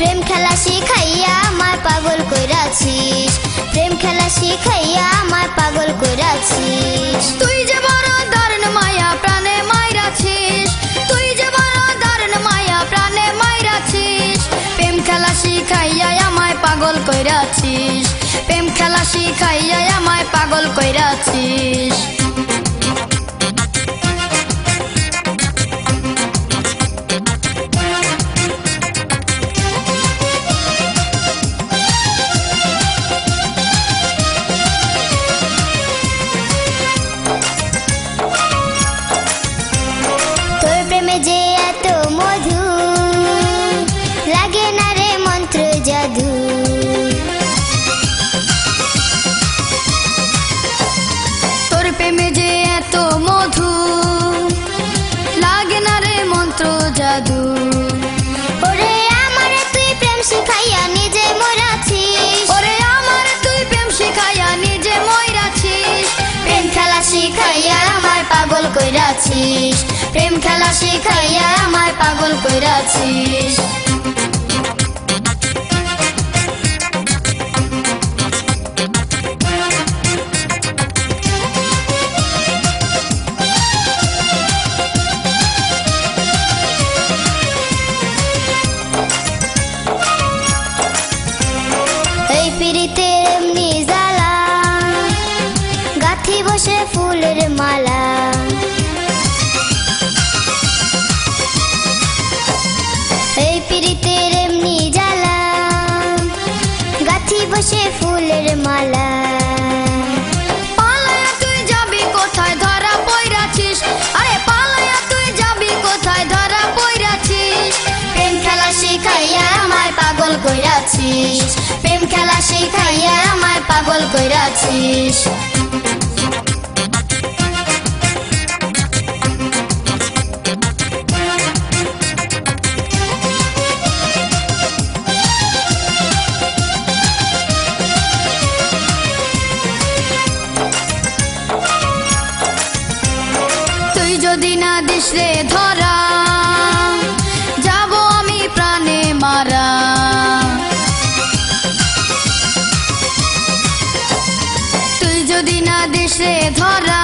প্রেম খেলা শিখাইয়া আমায় পাগল কইরাছিস, প্রেম খেলা শিখাইয়া আমায় পাগল কইরাছিস। তুই যে বড় দারুণ মায়া প্রাণে মাইরাছিস, তুই যে বড় দারুণ মায়া প্রাণে মাইরাছিস। প্রেম খেলা শিখাইয়া আমায় পাগল কইরাছিস, প্রেম খেলা শিখাইয়া আমায় পাগল কইরাছিস। তোর প্রেমে যে এত মধু, লাগে না রে মন্ত্র জাদু। তোর প্রেমে যে এত মধু, লাগে না রে মন্ত্র জাদু। ওরে আমারে তুই প্রেম শিখাইয়া নিজে মরাছিস, ওরে আমার তুই প্রেম শিখাইয়া নিজে মইরাছিস। প্রেম খেলা শিখাইয়া আমায় পাগল কইরাছিস, প্রেম খেলা শিখাইয়া আমায় পাগল কইরাছিস। এই পিরিতের এমনি জ্বালা, গাথি বসে ফুলের মালা। এই পিরিতের এমনি জ্বালা, গাথি বসে ফুলের মালা। পালায়া তুই যাবি কোথায় ধরা পইরাছিস, আরে পালায়া তুই যাবি কোথায় ধরা পইরাছিস। প্রেম খেলা শিখাইয়া আমায় পাগল কইরাছিস, প্রেম খেলা শিখাইয়া আমায় পাগল কইরাছিস। তুই যদি না দিস রে ধরা, যাব আমি প্রাণে মারা। তুই যদি না দিস রে ধরা,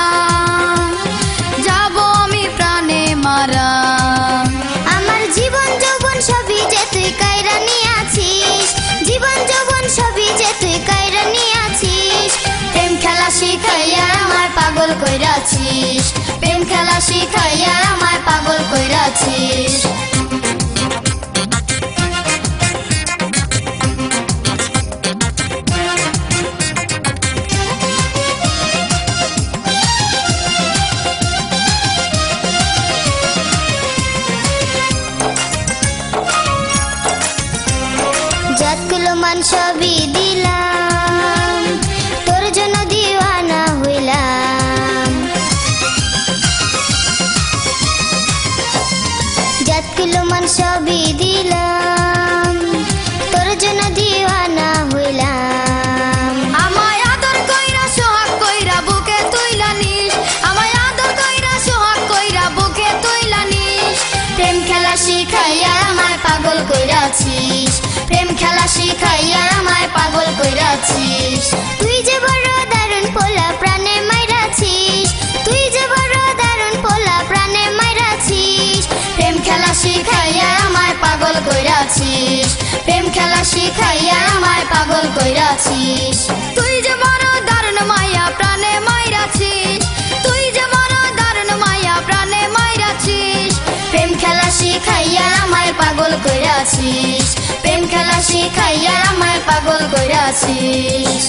যাব আমি প্রাণে মারা। আমার জীবন যৌবন সবই যে তুই কায়রা নিয়াছিস, জীবন যৌবন সবই যে তুই কায়রা নিয়াছিস। প্রেম খেলা শিখাইয়া আমায় পাগল কইরাছিস, প্রেম খেলা শিখাইয়া আমায় পাগল কইরাছিস। যতগুলো মান সবই দিলাম, তোর জন্য দিওয়ানা হইলাম। যতগুলো মান সবই দিলাম, তোর জন্য দিওয়ানা হইলাম। আমায় আদর কইরা সোহাগ কইরা বুকে তুইলা নিস, আমায় আদর কইরা সোহাগ কইরা বুকে তুইলা নিস। প্রেম খেলা শিখাইয়া আমায় পাগল কইরাছিস, প্রেম খেলা শিখাইয়া আমায় পাগল কইরাছিস। তুই যে বড় দারুণ পোলা প্রাণে মাইরাছিস, তুই যে বড় দারুণ পোলা প্রাণে মাইরাছিস। প্রেম খেলা শিখাইয়া আমায় পাগল কইরাছিস, প্রেম খেলা শিখাইয়া আমায় পাগল কইরাছিস। তুই যে বড় দারুণ মায়া প্রাণে মাইরাছিস, তুই যে বড় দারুণ মায়া প্রাণে মাইরাছিস। প্রেম খেলা শিখাইয়া আমায় পাগল কইরাছিস, প্রেম খেলা শিখাইয়া আমায় পাগল কইরাছিস।